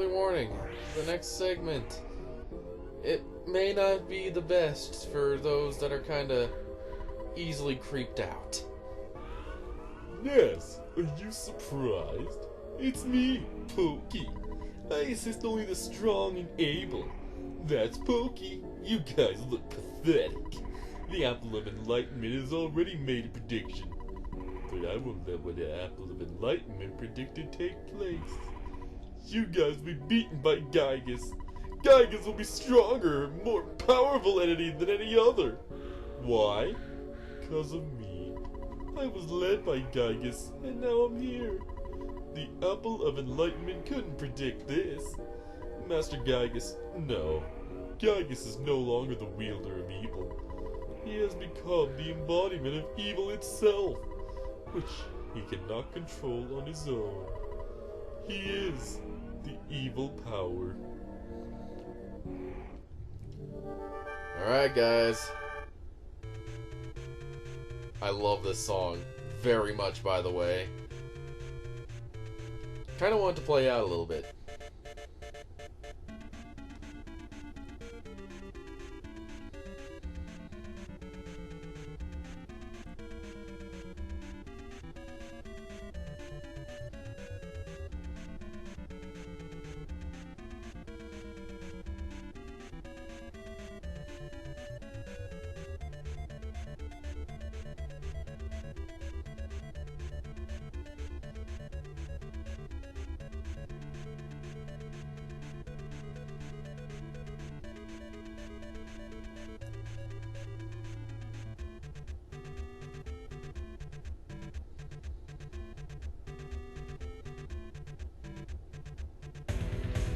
early warning. The next segment, it may not be the best for those that are kinda easily creeped out. Yes, are you surprised? It's me, Pokey. I assist only the strong and able. That's Pokey. You guys look pathetic. The Apple of Enlightenment has already made a prediction. But I won't let what the Apple of Enlightenment predicted take place. You guys will be beaten by Gygus. Gygus will be stronger, more powerful entity than any other. Why? Because of me. I was led by Gygus, and now I'm here. The Apple of Enlightenment couldn't predict this. Master Gygus, no. Gygus is no longer the wielder of evil. He has become the embodiment of evil itself, which he cannot control on his own. He is the evil power. Alright, guys. I love this song very much, by the way. Kinda want to play out a little bit.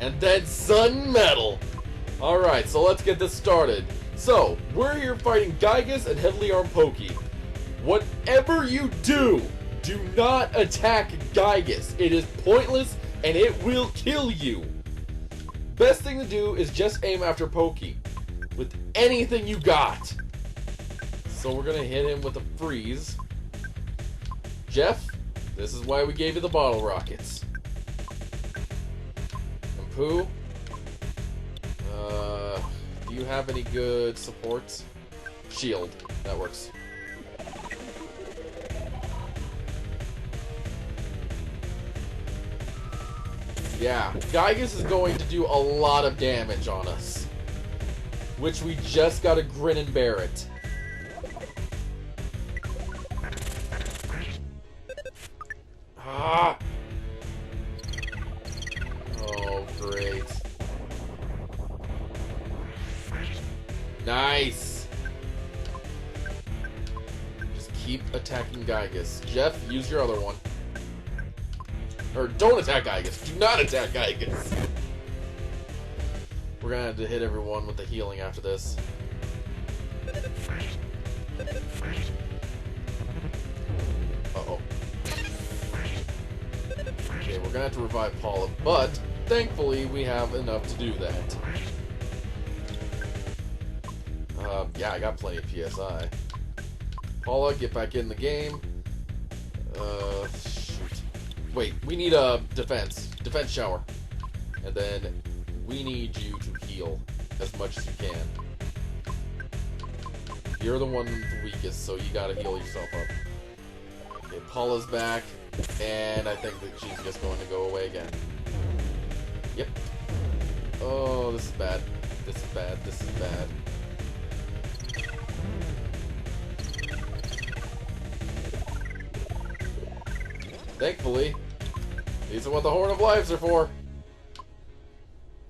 And then Sun Metal! Alright, so let's get this started. So, we're here fighting Gygus and Heavily Armed Pokey. Whatever you do, do not attack Gygus. It is pointless and it will kill you. Best thing to do is just aim after Pokey with anything you got. So we're gonna hit him with a freeze. Jeff, this is why we gave you the bottle rockets. Pooh, do you have any good supports? Shield, that works. Yeah, Gygus is going to do a lot of damage on us, which we just gotta grin and bear it. Ah! Great. Nice! Just keep attacking Gygus. Jeff, use your other one. Or don't attack Gygus. Do not attack Gygus. We're gonna have to hit everyone with the healing after this. Uh-oh. Okay, we're gonna have to revive Paula, but thankfully, we have enough to do that. Yeah, I got plenty of PSI. Paula, get back in the game. Shoot. Wait, we need a defense. Defense shower. And then we need you to heal as much as you can. You're the one the weakest, so you gotta heal yourself up. Okay, Paula's back, and I think that she's just going to go away again. Yep. Oh, this is bad. This is bad. This is bad. Thankfully, these are what the Horn of Lives are for.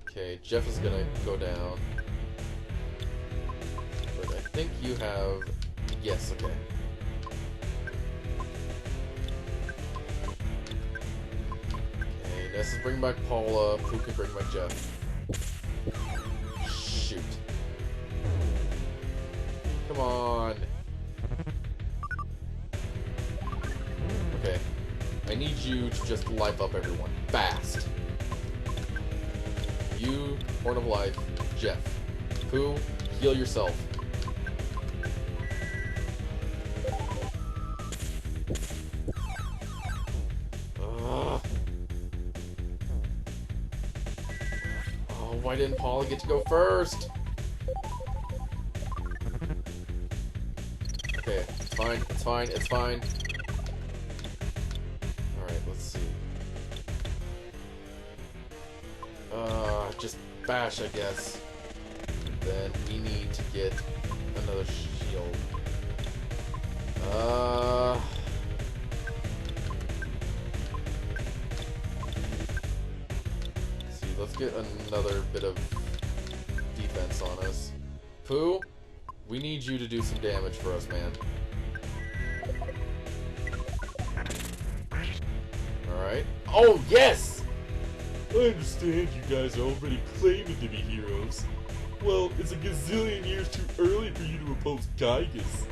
Okay, Jeff is gonna go down. But I think you have... Yes, okay. This is bring back Paula. Who can bring back Jeff? Shoot. Come on. Okay. I need you to just life up everyone. Fast. You, Horn of Life, Jeff. Pooh, heal yourself. Why didn't Paula get to go first? Okay, it's fine, it's fine, it's fine. Alright, let's see. Just bash, I guess. Then we need to get another shield. See, let's get another bit of defense on us. Pooh, we need you to do some damage for us, man. Alright. Oh, yes! I understand you guys are already claiming to be heroes. Well, it's a gazillion years too early for you to oppose Gygus.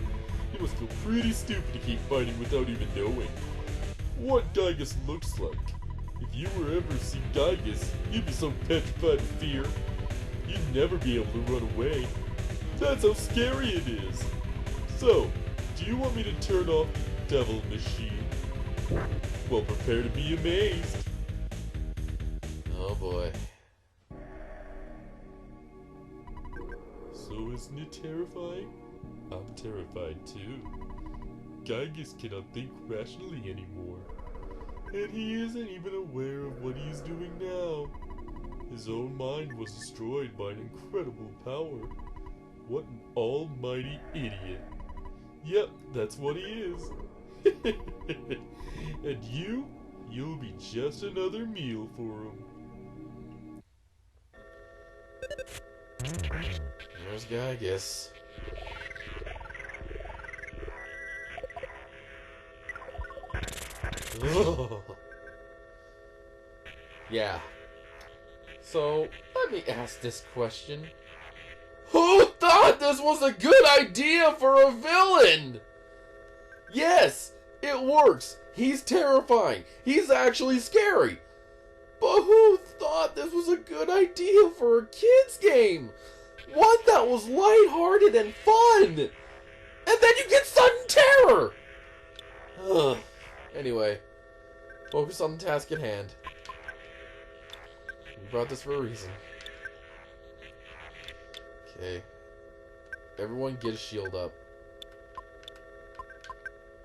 You must feel pretty stupid to keep fighting without even knowing what Gygus looks like. If you were ever to see Gygus, you'd be so petrified of fear, you'd never be able to run away. That's how scary it is. So, do you want me to turn off the devil machine? Well, prepare to be amazed. Oh boy. So isn't it terrifying? I'm terrified too. Gygus cannot think rationally anymore. And he isn't even aware of what he's doing now. His own mind was destroyed by an incredible power. What an almighty idiot. Yep, that's what he is. And you'll be just another meal for him. There's Gygus. Yeah. So, let me ask this question. Who thought this was a good idea for a villain? Yes, it works. He's terrifying. He's actually scary. But who thought this was a good idea for a kid's game? One that was lighthearted and fun. And then you get sudden terror. Ugh. Anyway, focus on the task at hand. We brought this for a reason. Okay. Everyone get a shield up.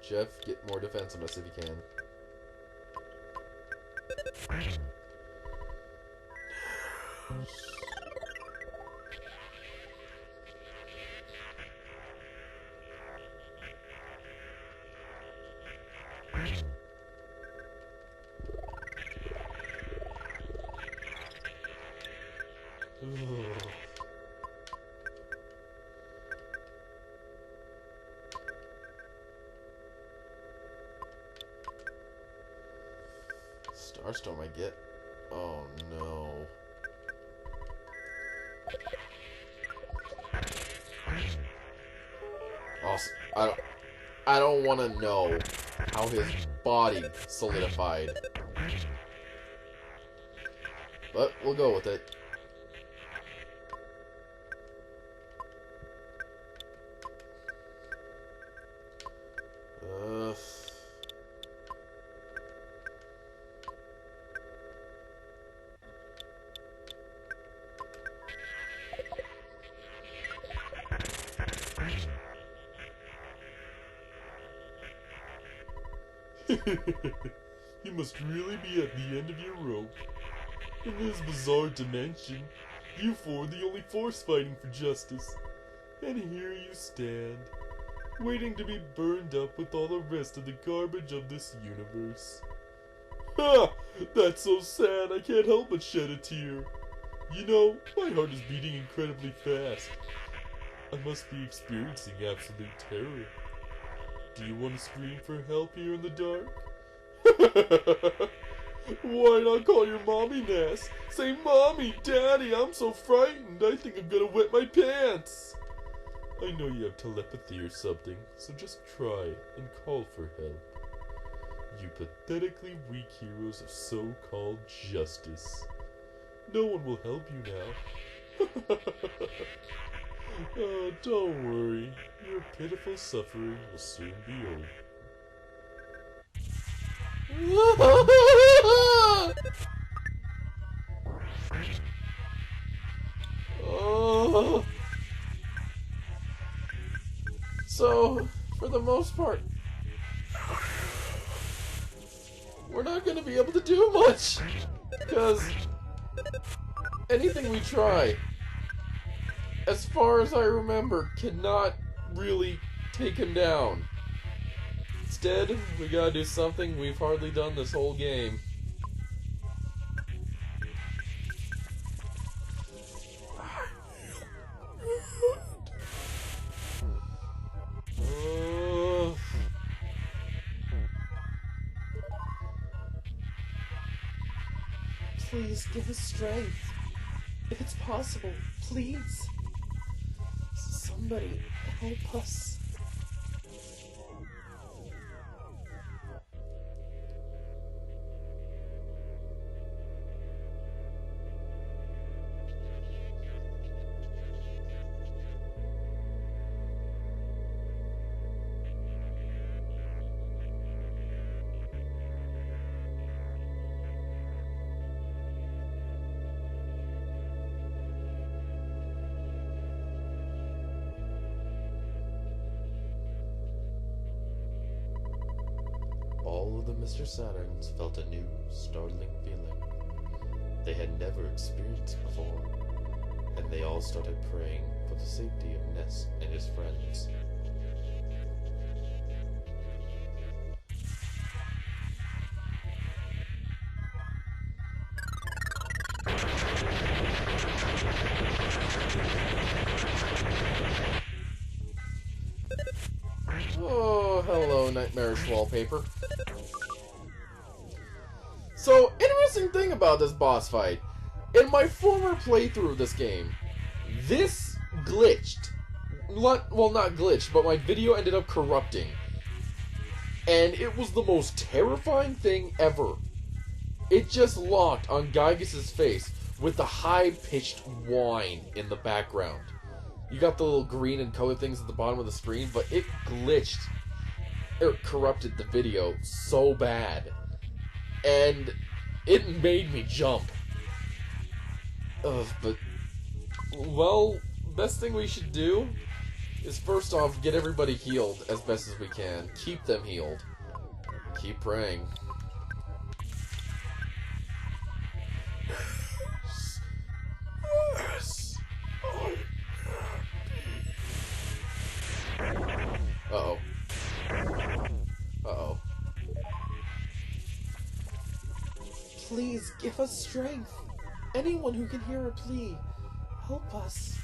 Jeff, get more defensiveness if you can. Starstorm I get. Oh no. Also, I don't want to know how his body solidified. But we'll go with it. You must really be at the end of your rope. In this bizarre dimension, you four are the only force fighting for justice. And here you stand, waiting to be burned up with all the rest of the garbage of this universe. Ha! That's so sad I can't help but shed a tear. You know, my heart is beating incredibly fast. I must be experiencing absolute terror. Do you want to scream for help here in the dark? Why not call your mommy, Ness? Say, Mommy, Daddy, I'm so frightened. I think I'm gonna wet my pants. I know you have telepathy or something, so just try and call for help. You pathetically weak heroes of so-called justice. No one will help you now. Oh, don't worry. Your pitiful suffering will soon be over. So, for the most part, we're not going to be able to do much, because anything we try, as far as I remember, cannot really take him down. Instead, we gotta do something we've hardly done this whole game. Please give us strength. If it's possible, please. Somebody help us. All of the Mr. Saturns felt a new, startling feeling they had never experienced before, and they all started praying for the safety of Ness and his friends. Oh, hello, nightmarish wallpaper. So, interesting thing about this boss fight. In my former playthrough of this game, this glitched. Well, not glitched, but my video ended up corrupting. And it was the most terrifying thing ever. It just locked on Gygus' face with the high-pitched whine in the background. You got the little green and colored things at the bottom of the screen, but it glitched. It corrupted the video so bad. And it made me jump. But, well, best thing we should do is first off get everybody healed as best as we can. Keep them healed. Keep praying. Uh-oh. Uh-oh. Please give us strength. Anyone who can hear a plea, help us.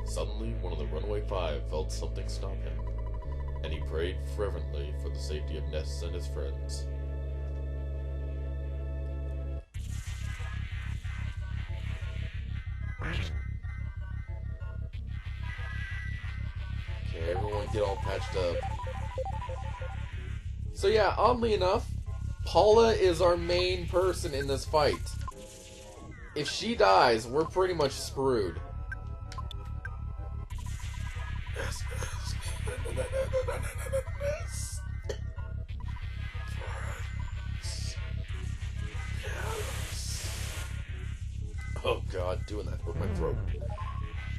Suddenly, one of the Runaway Five felt something stop him, and he prayed fervently for the safety of Ness and his friends. Okay, everyone get all patched up. So yeah, oddly enough, Paula is our main person in this fight. If she dies, we're pretty much screwed. Oh god, doing that hurt my throat.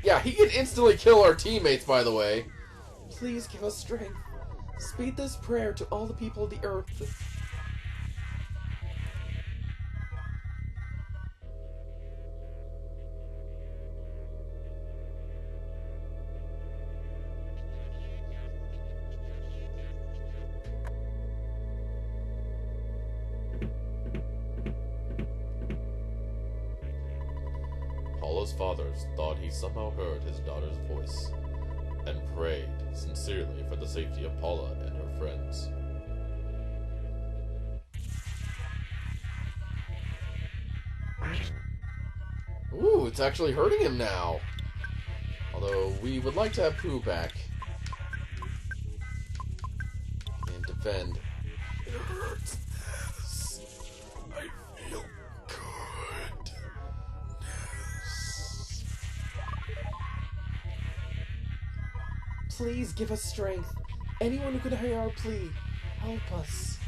Yeah, he can instantly kill our teammates, by the way. Please give us strength. Speed this prayer to all the people of the earth. Paula's fathers thought he somehow heard his daughter's voice, and prayed sincerely for the safety of Paula and her friends. Ooh, it's actually hurting him now. Although, we would like to have Pooh back. And defend. It hurts. I feel good. Please give us strength. Anyone who could hear our plea, help us.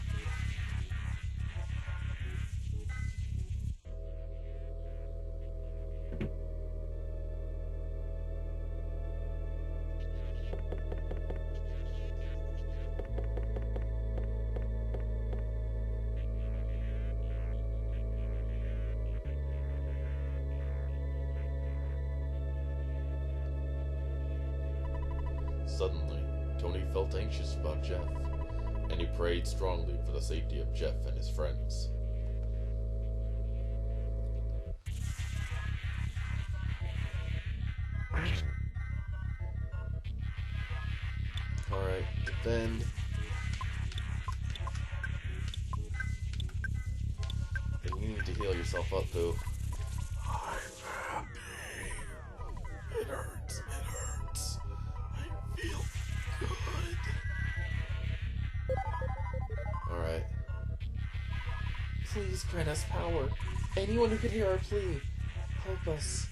Suddenly, Tony felt anxious about Jeff, and he prayed strongly for the safety of Jeff and his friends. Alright, defend. And you need to heal yourself up, Pooh. I'm happy. It hurts. I feel good. Alright. Please grant us power. Anyone who could hear our plea, help us.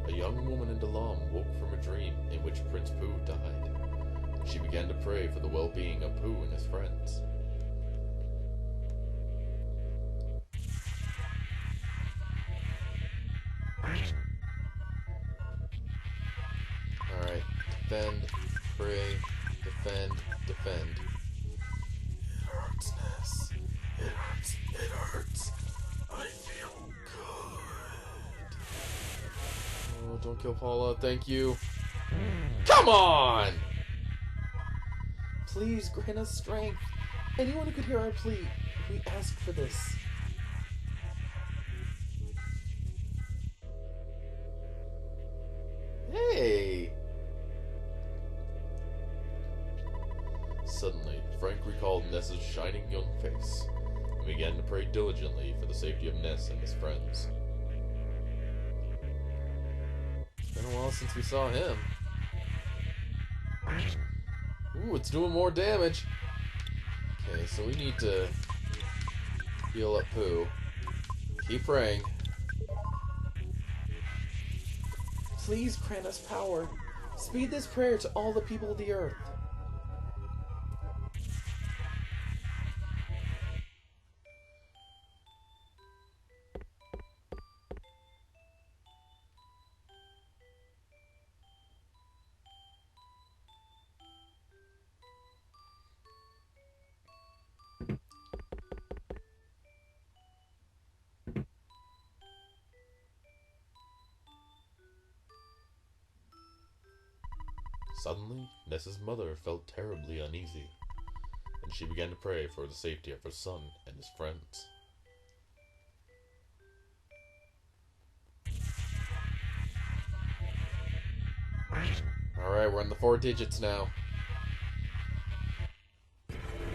A young woman in Dalam woke from a dream in which Prince Pooh died. She began to pray for the well-being of Pooh and his friends. Alright, defend, pray, defend. It hurts, Ness. It hurts. I feel good. Oh, don't kill Paula, thank you. Come on! Please grant us strength. Anyone who could hear our plea, we ask for this. Hey! Suddenly, Frank recalled Ness's shining young face and began to pray diligently for the safety of Ness and his friends. It's been a while since we saw him. Ooh, it's doing more damage. Okay, so we need to heal up Pooh. Keep praying. Please grant us power. Speed this prayer to all the people of the earth. Suddenly, Ness's mother felt terribly uneasy, and she began to pray for the safety of her son and his friends. Alright, we're on the 4 digits now.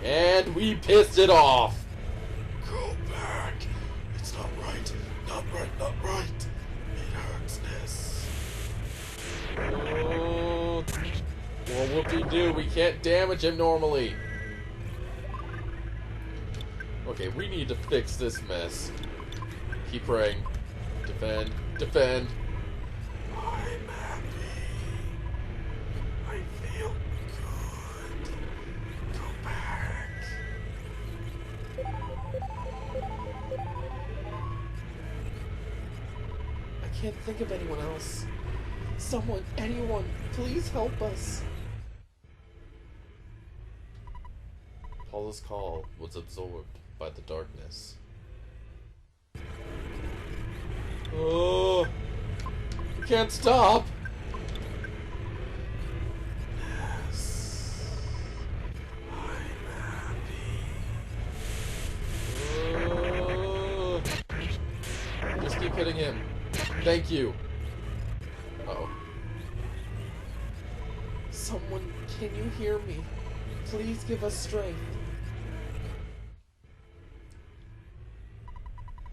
And we pissed it off! Go back! It's not right! Not right! It hurts, Ness. Oh, well, whoop-de-doo, we can't damage him normally. Okay, we need to fix this mess. Keep praying. Defend. I'm happy. I feel good. Go back. I can't think of anyone else. Someone, anyone, please help us. Paula's call was absorbed by the darkness. Oh, we can't stop. Yes. I'm happy. Oh. Just keep hitting him. Thank you. Uh-oh. Someone, can you hear me? Please give us strength.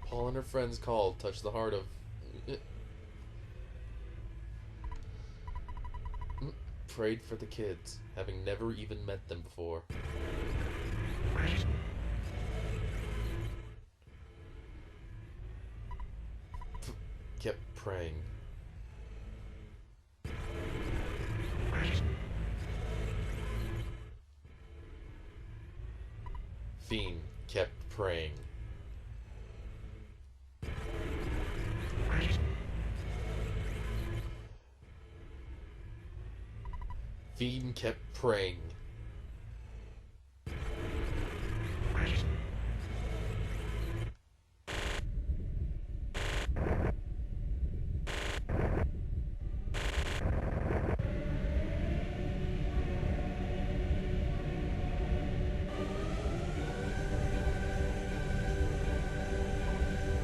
Paul and her friends called, touched the heart of... Prayed for the kids, having never even met them before. Kept praying. Fiend kept praying. Fiend kept praying.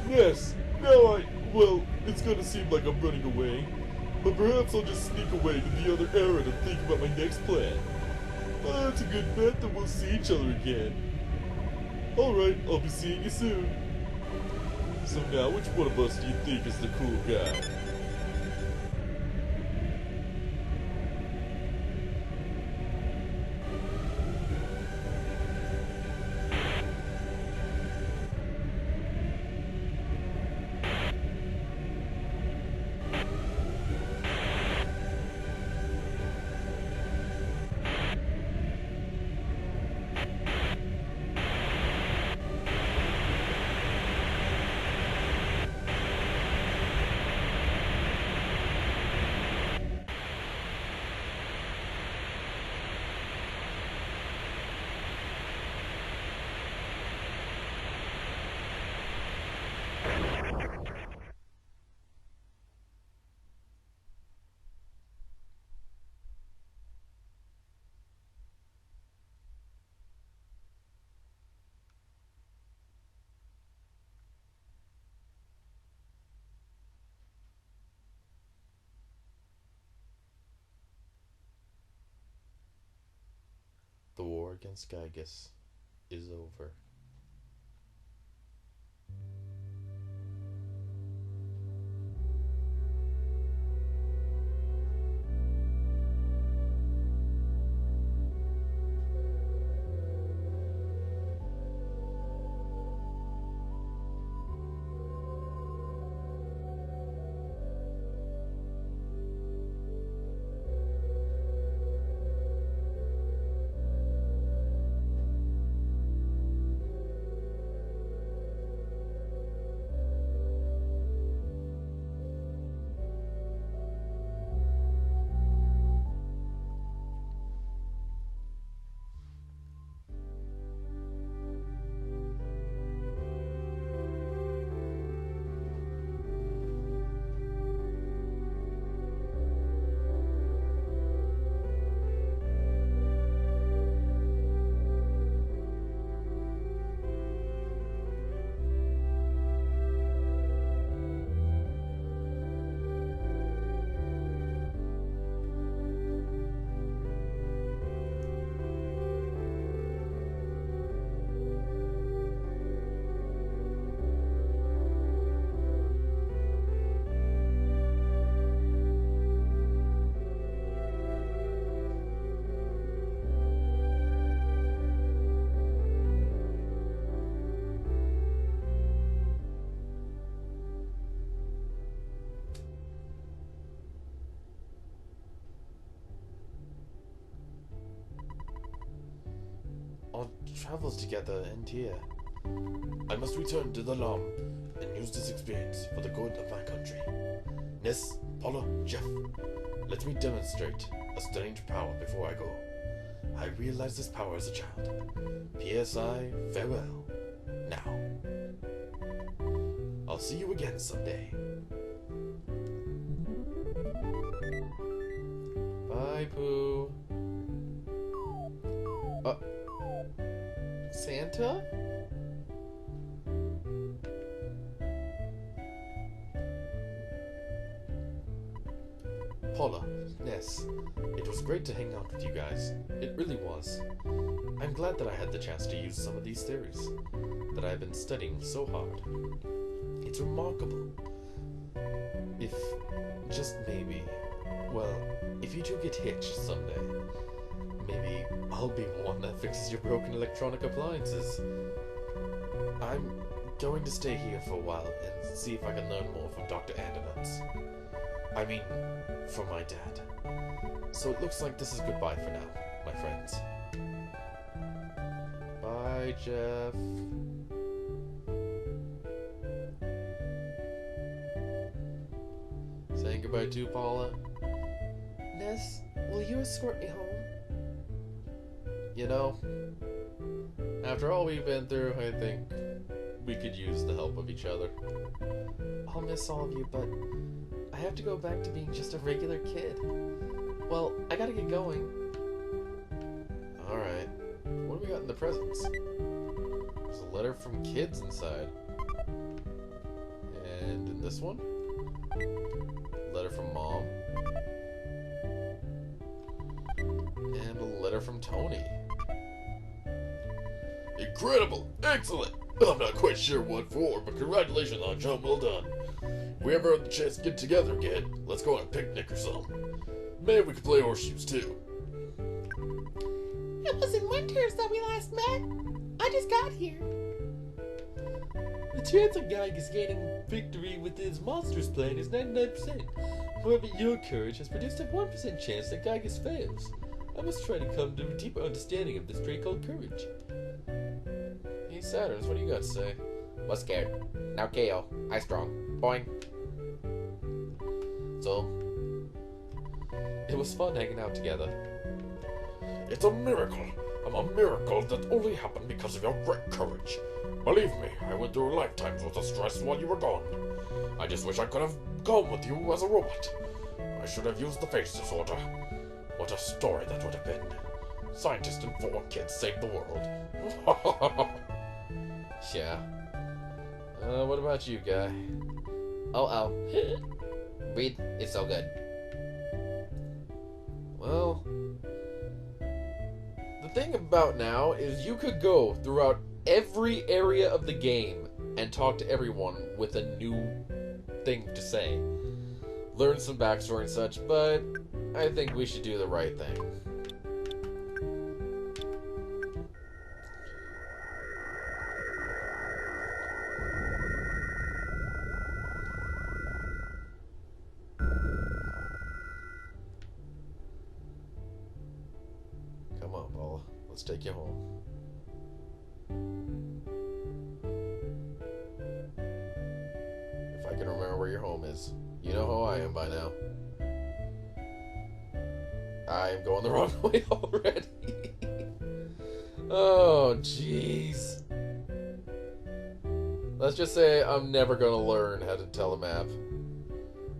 Yes, well, it's gonna seem like I'm running away, but perhaps I'll just sneak away to the other era to think about my next plan. It's a good bet that we'll see each other again. Alright, I'll be seeing you soon. So now, which one of us do you think is the cool guy? The war against Gygus is over. Our travels together end here. I must return to the Lam and use this experience for the good of my country. Ness, Paula, Jeff, let me demonstrate a strange power before I go. I realized this power as a child. PSI, farewell. Now. I'll see you again someday. Bye, Pooh. Santa? Paula, Ness, it was great to hang out with you guys. It really was. I'm glad that I had the chance to use some of these theories that I've been studying so hard. It's remarkable. If, just maybe, well, if you do get hitched someday, maybe I'll be the one that fixes your broken electronic appliances. I'm going to stay here for a while and see if I can learn more from Dr. Andernuts. I mean, from my dad. So it looks like this is goodbye for now, my friends. Bye, Jeff. Saying goodbye to Paula. Ness, will you escort me home? You know, after all we've been through, I think we could use the help of each other. I'll miss all of you, but I have to go back to being just a regular kid. Well, I gotta get going. Alright. What do we got in the presents? There's a letter from kids inside. And in this one? Letter from Mom. And a letter from Tony. Incredible! Excellent! I'm not quite sure what for, but congratulations on a job well done. If we ever have the chance to get together again, let's go on a picnic or something. Maybe we could play horseshoes too. It was in Winters that we last met. I just got here. The chance of Geiger's gaining victory with his monstrous plan is 99%. However, your courage has produced a 1% chance that Geiger's fails. I must try to come to a deeper understanding of this trait called courage. Hey, Saturns, what do you got to say? Was scared. Now KO. I strong. Boing. So, it was fun hanging out together. It's a miracle. I'm a miracle that only happened because of your great courage. Believe me, I went through lifetimes worth of stress while you were gone. I just wish I could have gone with you as a robot. I should have used the face disorder. What a story that would have been. Scientist and 4 kids saved the world. Yeah. What about you, guy? Oh. Weed is so good. Well, the thing about now is you could go throughout every area of the game and talk to everyone with a new thing to say. Learn some backstory and such, but I think we should do the right thing. Come on, Paula. Let's take you home. If I can remember where your home is. You know how I am by now. I'm going the wrong way already. Oh, jeez. Let's just say I'm never going to learn how to tell a map.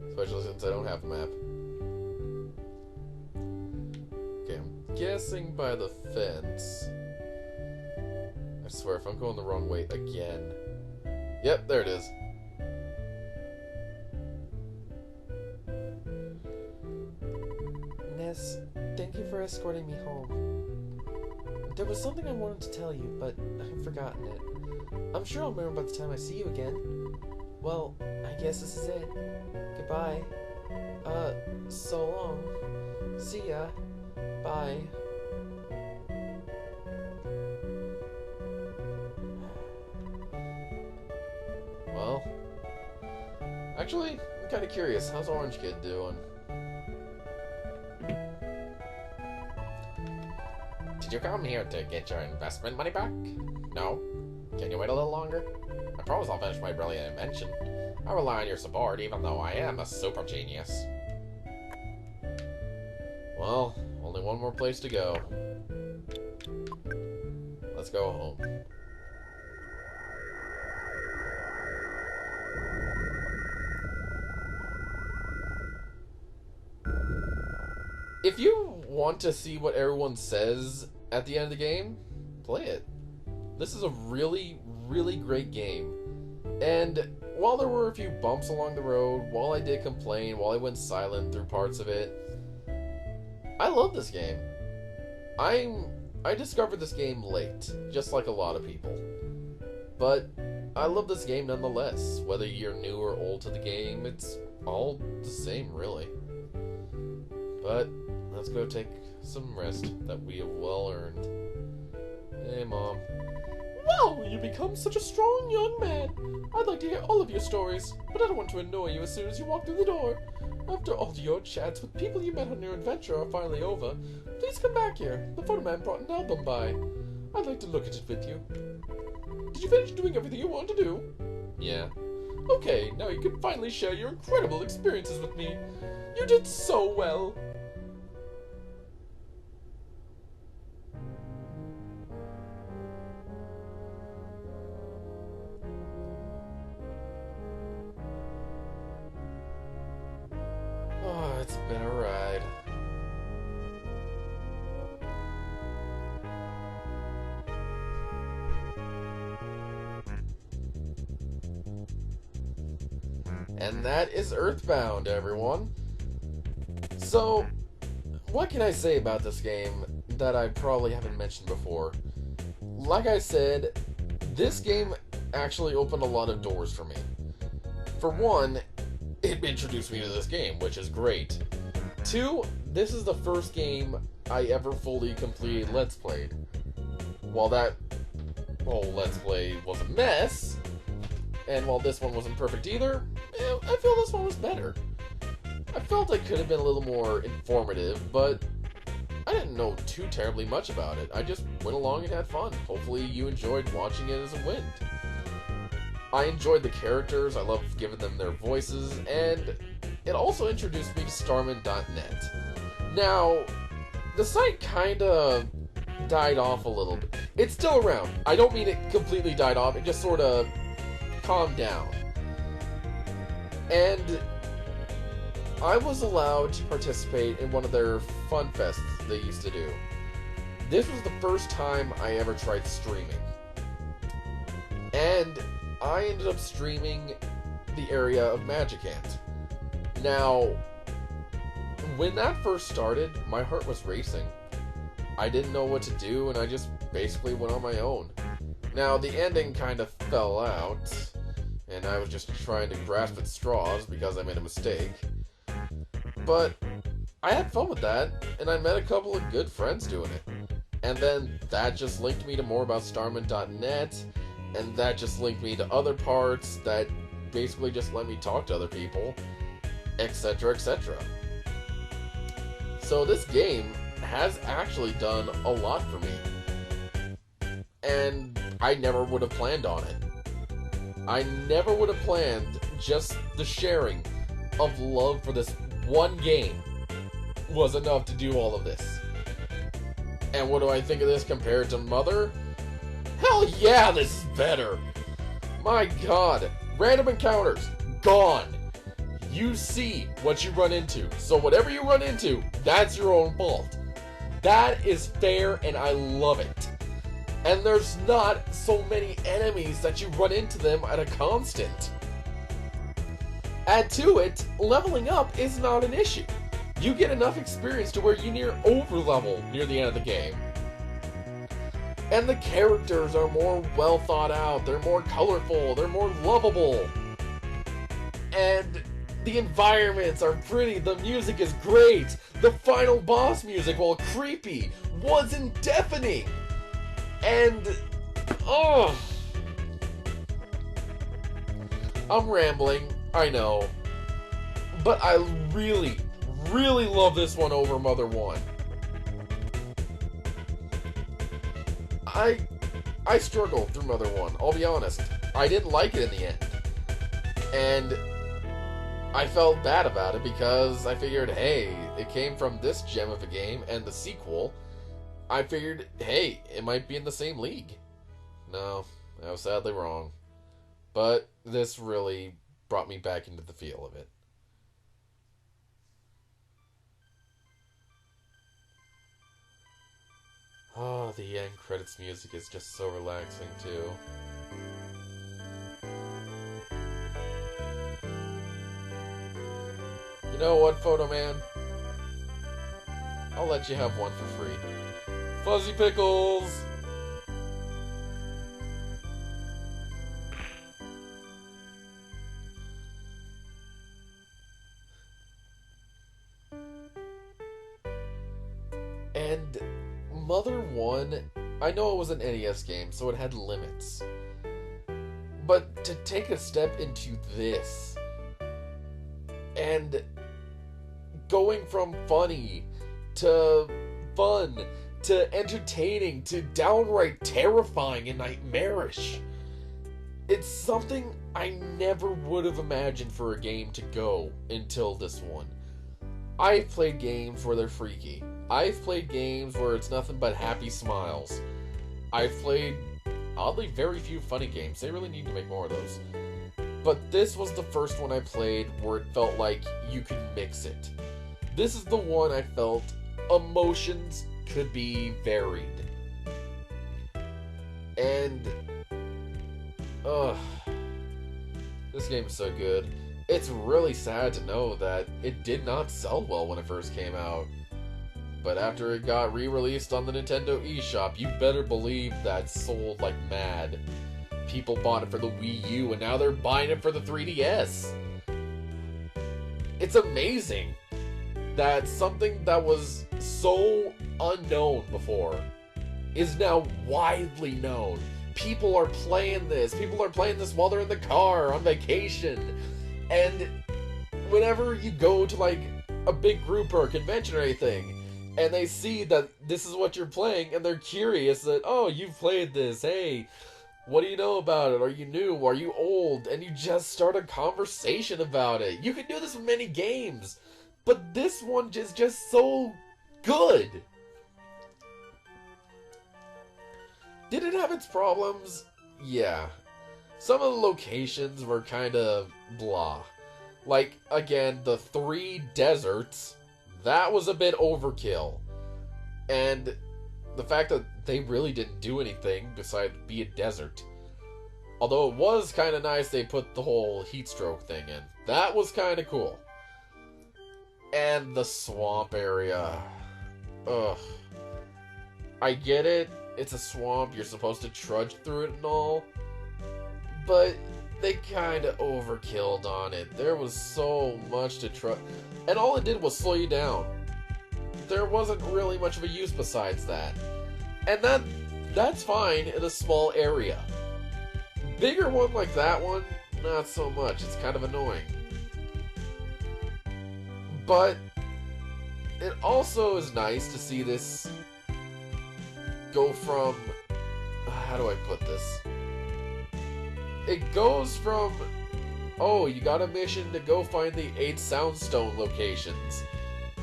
Especially since I don't have a map. Okay, I'm guessing by the fence. I swear, if I'm going the wrong way again. Yep, there it is. Ness, thank you for escorting me home. There was something I wanted to tell you, but I've forgotten it. I'm sure I'll remember by the time I see you again. Well, I guess this is it. Goodbye. So long. See ya. Bye. Well, actually, I'm kind of curious. How's Orange Kid doing? Did you come here to get your investment money back? No? Can you wait a little longer? I promise I'll finish my brilliant invention. I rely on your support, even though I am a super genius. Well, only one more place to go. Let's go home. If you want to see what everyone says at the end of the game, play it. This is a really, really great game. And while there were a few bumps along the road, while I did complain, while I went silent through parts of it, I love this game. I discovered this game late, just like a lot of people. But I love this game nonetheless. Whether you're new or old to the game, it's all the same, really. But let's go take some rest that we have well earned. Hey, Mom. Wow, you become such a strong young man. I'd like to hear all of your stories, but I don't want to annoy you as soon as you walk through the door. After all your chats with people you met on your adventure are finally over, please come back here. The photo man brought an album by. I'd like to look at it with you. Did you finish doing everything you wanted to do? Yeah. Okay, now you can finally share your incredible experiences with me. You did so well. Oh, it's been a ride. And that is Earthbound, everyone. So, what can I say about this game that I probably haven't mentioned before? Like I said, this game actually opened a lot of doors for me. For one, it introduced me to this game, which is great. Two, this is the first game I ever fully completed Let's Played. While that whole Let's Play was a mess, and while this one wasn't perfect either, I feel this one was better. I felt it could have been a little more informative, but I didn't know too terribly much about it. I just went along and had fun. Hopefully you enjoyed watching it as it went. I enjoyed the characters, I loved giving them their voices, and it also introduced me to Starman.net. Now, the site kinda died off a little bit. It's still around. I don't mean it completely died off, it just sorta calmed down. And I was allowed to participate in one of their fun fests they used to do. This was the first time I ever tried streaming. And I ended up streaming the area of Magic Ant. Now, when that first started, my heart was racing. I didn't know what to do, and I just basically went on my own. Now, the ending kind of fell out, and I was just trying to grasp at straws because I made a mistake. But I had fun with that, and I met a couple of good friends doing it. And then that just linked me to more about Starman.net, and that just linked me to other parts that basically just let me talk to other people, etc., etc. So this game has actually done a lot for me. And I never would have planned on it. I never would have planned just the sharing of love for this one game was enough to do all of this. And what do I think of this compared to Mother? Hell yeah, this is better! My god, random encounters, gone! You see what you run into, so whatever you run into, that's your own fault. That is fair, and I love it. And there's not so many enemies that you run into them at a constant. Add to it, leveling up is not an issue. You get enough experience to where you near over-level near the end of the game. And the characters are more well thought out, they're more colorful, they're more lovable. And the environments are pretty, the music is great. The final boss music, while creepy, wasn't deafening. And, oh, I'm rambling, I know, but I really, really love this one over Mother 1. I struggled through Mother 1, I'll be honest. I didn't like it in the end. And I felt bad about it because I figured, hey, it came from this gem of a game and the sequel. I figured, hey, it might be in the same league. No, I was sadly wrong. But this really brought me back into the feel of it. Oh, the end credits music is just so relaxing, too. You know what, Photo Man? I'll let you have one for free. Fuzzy Pickles! And Mother 1, I know it was an NES game, so it had limits. But to take a step into this, and going from funny to fun to entertaining to downright terrifying and nightmarish, it's something I never would have imagined for a game to go until this one. I've played games where they're freaky. I've played games where it's nothing but happy smiles. I've played, oddly, very few funny games. They really need to make more of those. But this was the first one I played where it felt like you could mix it. This is the one I felt emotions could be varied. And, this game is so good. It's really sad to know that it did not sell well when it first came out. But after it got re-released on the Nintendo eShop, you better believe that sold like mad. People bought it for the Wii U, and now they're buying it for the 3DS. It's amazing that something that was so unknown before is now widely known. People are playing this. People are playing this while they're in the car, on vacation. And whenever you go to, like, a big group or a convention or anything, and they see that this is what you're playing, and they're curious that, oh, you've played this, hey, what do you know about it? Are you new? Are you old? And you just start a conversation about it. You can do this with many games, but this one is just so good. Did it have its problems? Yeah. Some of the locations were kind of blah. Like, again, the 3 deserts, that was a bit overkill. And the fact that they really didn't do anything besides be a desert. Although it was kind of nice they put the whole heat stroke thing in. That was kind of cool. And the swamp area. Ugh. I get it. It's a swamp. You're supposed to trudge through it and all. But they kind of overkilled on it. There was so much to try. And all it did was slow you down. There wasn't really much of a use besides that. And that's fine in a small area. Bigger one like that one, not so much. It's kind of annoying. But it also is nice to see this go from... How do I put this? It goes from, oh, you got a mission to go find the 8 Soundstone locations.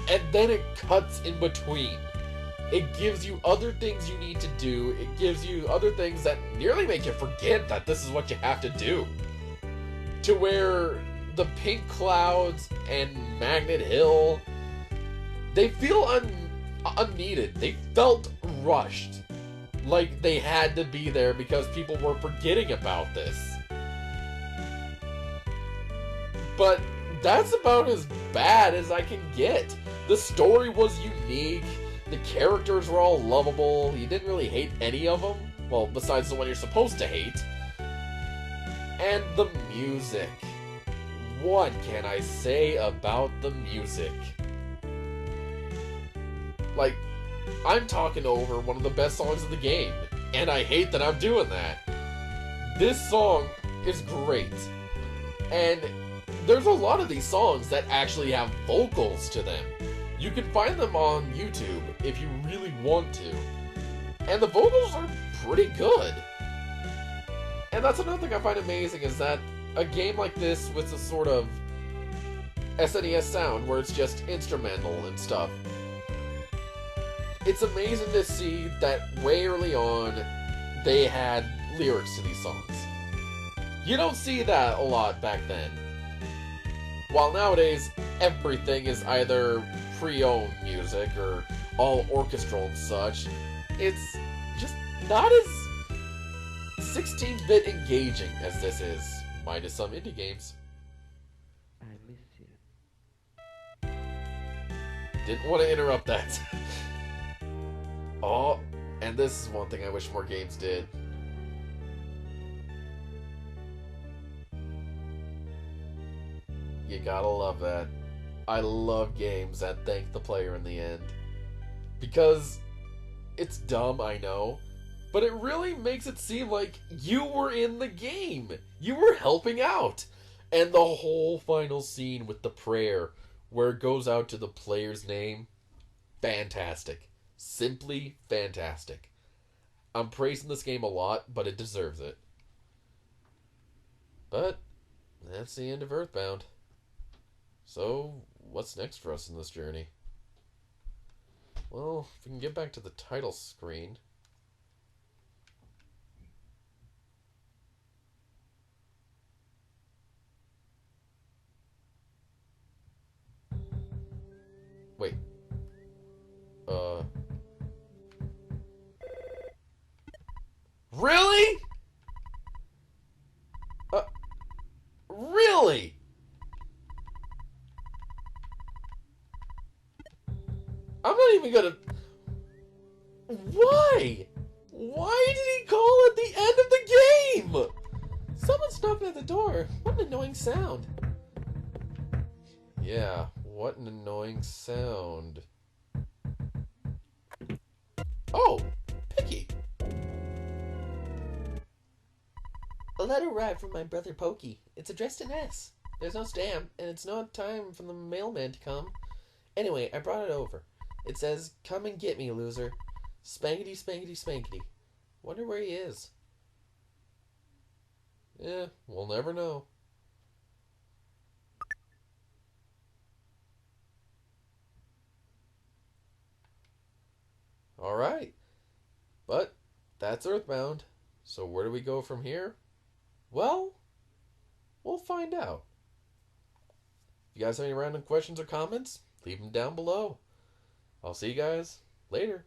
And then it cuts in between. It gives you other things you need to do. It gives you other things that nearly make you forget that this is what you have to do. To where the Pink Clouds and Magnet Hill, they feel unneeded. They felt rushed. Like they had to be there because people were forgetting about this. But that's about as bad as I can get. The story was unique. The characters were all lovable. You didn't really hate any of them. Well, besides the one you're supposed to hate. And the music. What can I say about the music? Like, I'm talking over one of the best songs of the game. And I hate that I'm doing that. This song is great. And there's a lot of these songs that actually have vocals to them. You can find them on YouTube if you really want to. And the vocals are pretty good. And that's another thing I find amazing is that a game like this with a sort of SNES sound where it's just instrumental and stuff. It's amazing to see that way early on they had lyrics to these songs. You don't see that a lot back then. While nowadays, everything is either pre-owned music or all orchestral and such, it's just not as 16-bit engaging as this is, minus some indie games. I miss you. Didn't want to interrupt that. Oh, and this is one thing I wish more games did. You gotta love that. I love games that thank the player in the end. Because it's dumb, I know, but it really makes it seem like you were in the game. You were helping out. And the whole final scene with the prayer where it goes out to the player's name, fantastic. Simply fantastic. I'm praising this game a lot, but it deserves it. But that's the end of Earthbound. So, what's next for us in this journey? Well, if we can get back to the title screen. Wait. Really? Really? I'm not even gonna... Why? Why did he call at the end of the game? Someone's knocking at the door. What an annoying sound. Yeah, what an annoying sound. Oh, Picky. A letter arrived from my brother Pokey. It's addressed in S. There's no stamp, and it's not time for the mailman to come. Anyway, I brought it over. It says, "Come and get me, loser. Spankety, spankety, spankety." Wonder where he is. Yeah, we'll never know. Alright. But that's Earthbound. So where do we go from here? Well, we'll find out. If you guys have any random questions or comments, leave them down below. I'll see you guys later.